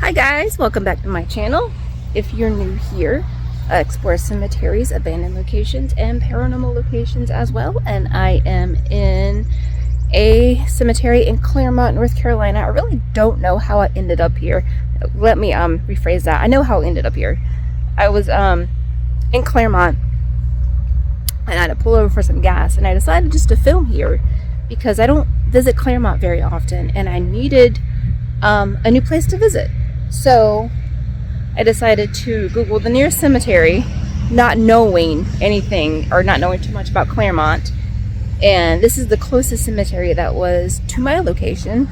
Hi guys, welcome back to my channel. If you're new here, I explore cemeteries, abandoned locations, and paranormal locations as well. And I am in a cemetery in Claremont, North Carolina. I really don't know how I ended up here. Let me rephrase that. I know how I ended up here. I was in Claremont and I had to pull over for some gas, and I decided just to film here because I don't visit Claremont very often and I needed a new place to visit. So I decided to Google the nearest cemetery, not knowing anything or not knowing too much about Claremont. And this is the closest cemetery that was to my location.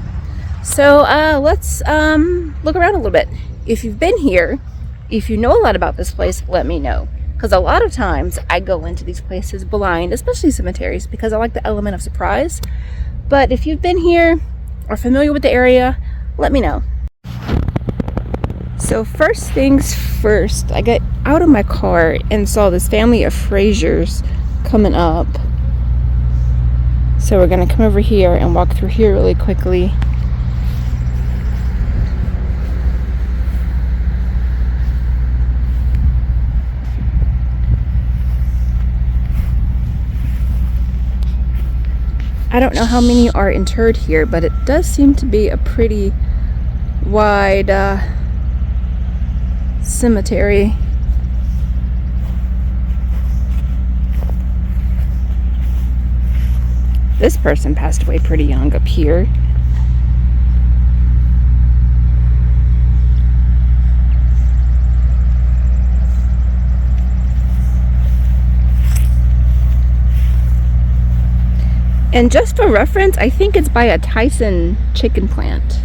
So let's look around a little bit. If you've been here, if you know a lot about this place, let me know. Because a lot of times I go into these places blind, especially cemeteries, because I like the element of surprise. But if you've been here or familiar with the area, let me know. So first things first, I got out of my car and saw this family of Frasers coming up. So we're gonna come over here and walk through here really quickly. I don't know how many are interred here, but it does seem to be a pretty wide cemetery. This person passed away pretty young up here. And just for reference, I think it's by a Tyson chicken plant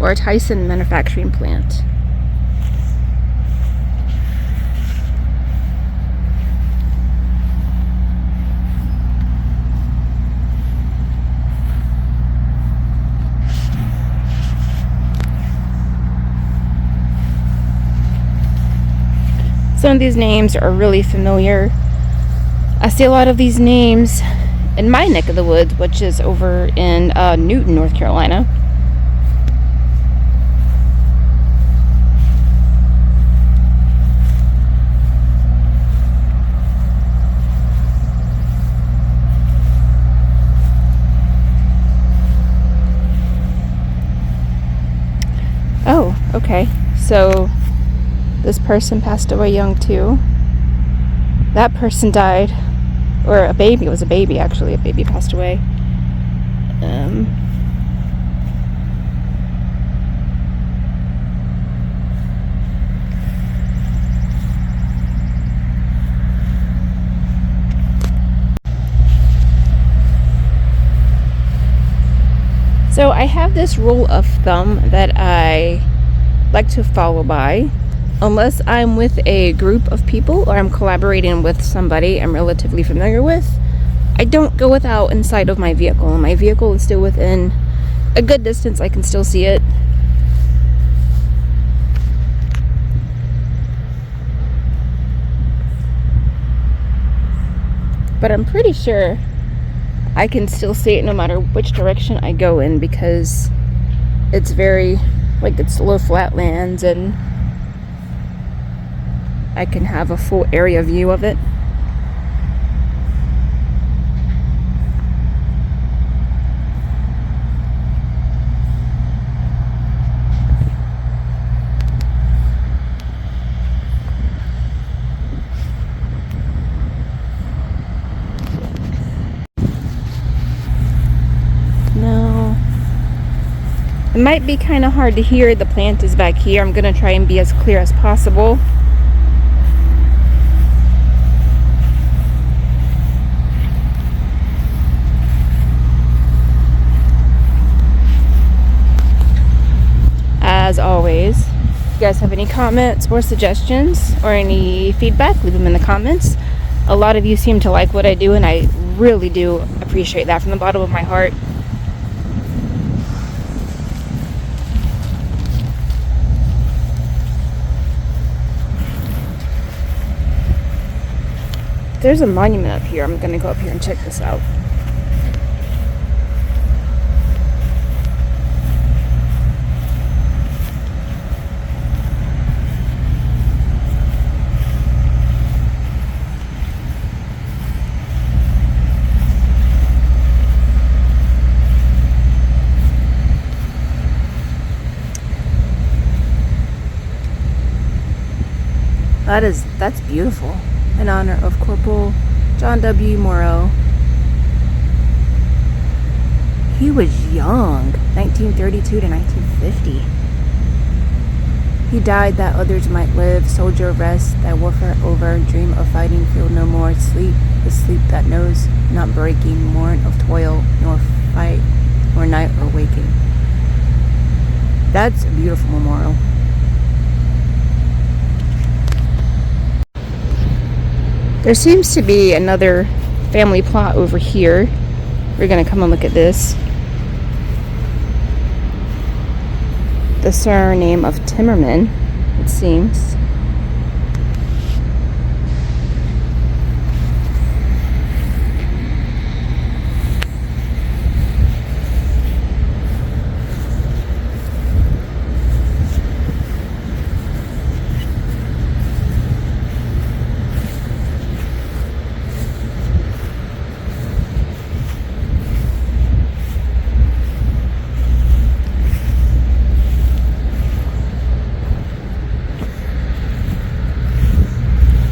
or a Tyson manufacturing plant. Some of these names are really familiar. I see a lot of these names in my neck of the woods, which is over in Newton, North Carolina. Oh, okay. So this person passed away young too. That person died, or a baby. It was a baby, actually. A baby passed away. So I have this rule of thumb that I like to follow by. Unless I'm with a group of people or I'm collaborating with somebody I'm relatively familiar with, I don't go without inside of my vehicle. And my vehicle is still within a good distance. I can still see it. But I'm pretty sure I can still see it no matter which direction I go in, because it's very, like, it's low flatlands and I can have a full area view of it. No. It might be kind of hard to hear. The plant is back here. I'm going to try and be as clear as possible. As always, if you guys have any comments or suggestions or any feedback, leave them in the comments. A lot of you seem to like what I do, and I really do appreciate that from the bottom of my heart. There's a monument up here. I'm gonna go up here and check this out. That's beautiful. In honor of Corporal John W. Morrow. He was young, 1932 to 1950. He died that others might live, soldier rest, that warfare over, dream of fighting, feel no more, sleep, the sleep that knows not breaking, morn of toil, nor fight, nor night or waking. That's a beautiful memorial. There seems to be another family plot over here. We're gonna come and look at this. The surname of Timberman, it seems.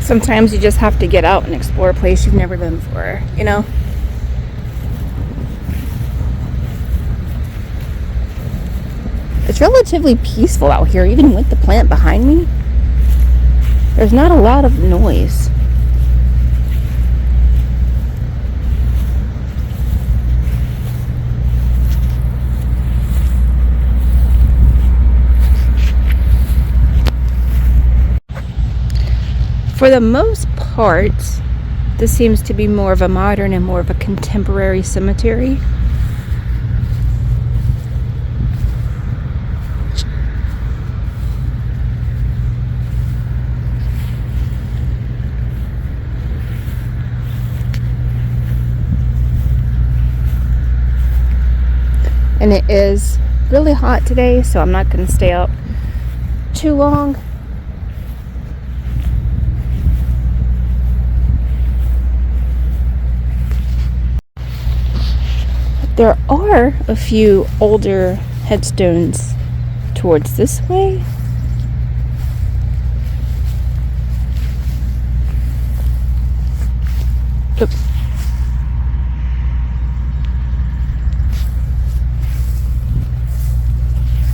Sometimes you just have to get out and explore a place you've never been before, you know? It's relatively peaceful out here, even with the plant behind me. There's not a lot of noise. For the most part, this seems to be more of a modern and more of a contemporary cemetery. And it is really hot today, so I'm not going to stay out too long. There are a few older headstones towards this way. Oops.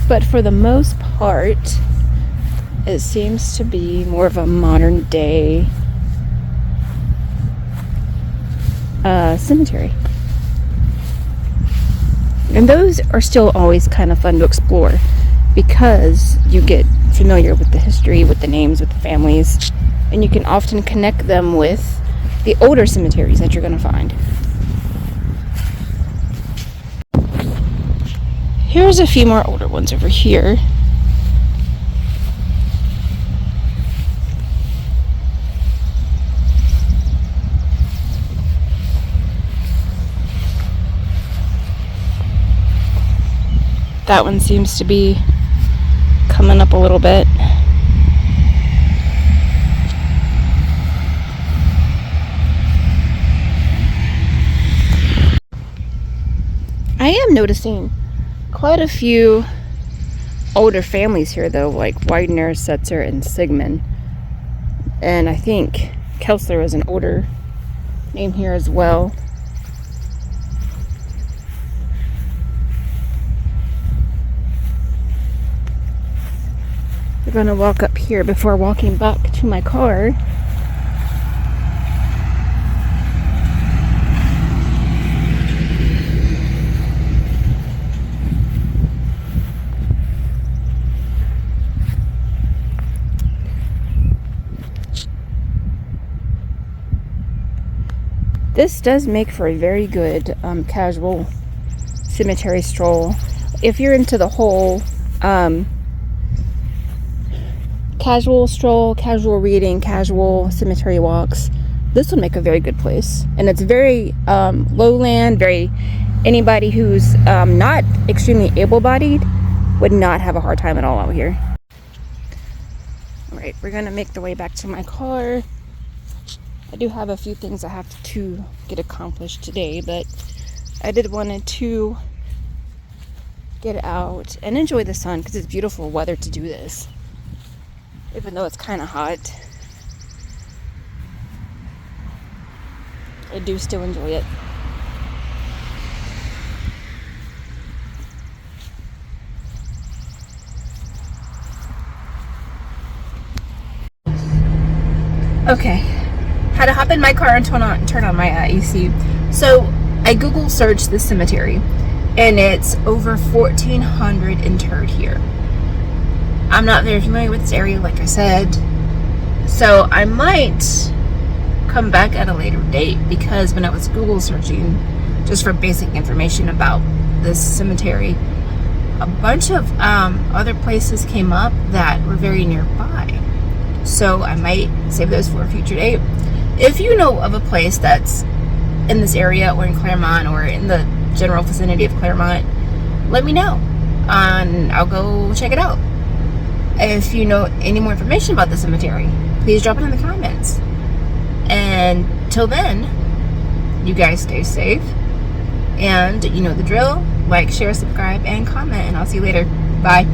But for the most part, it seems to be more of a modern day cemetery. And those are still always kind of fun to explore because you get familiar with the history, with the names, with the families, and you can often connect them with the older cemeteries that you're going to find. Here's a few more older ones over here. That one seems to be coming up a little bit. I am noticing quite a few older families here though, like Widener, Setzer, and Sigmund. And I think Kessler is an older name here as well. We're going to walk up here before walking back to my car. This does make for a very good casual cemetery stroll. If you're into the whole casual stroll, casual reading, casual cemetery walks, this would make a very good place. And it's very lowland, anybody who's not extremely able-bodied would not have a hard time at all out here. All right, we're gonna make the way back to my car. I do have a few things I have to get accomplished today, but I did want to get out and enjoy the sun because it's beautiful weather to do this. Even though it's kind of hot. I do still enjoy it. Okay, had to hop in my car and turn on my AC. So I Google searched the cemetery, and it's over 1,400 interred here. I'm not very familiar with this area, like I said, so I might come back at a later date, because when I was Google searching just for basic information about this cemetery, a bunch of other places came up that were very nearby. So I might save those for a future date. If you know of a place that's in this area or in Claremont or in the general vicinity of Claremont, let me know and I'll go check it out. If you know any more information about the cemetery, please drop it in the comments. And till then, you guys stay safe, and you know the drill. Like, share, subscribe, and comment, and I'll see you later. Bye.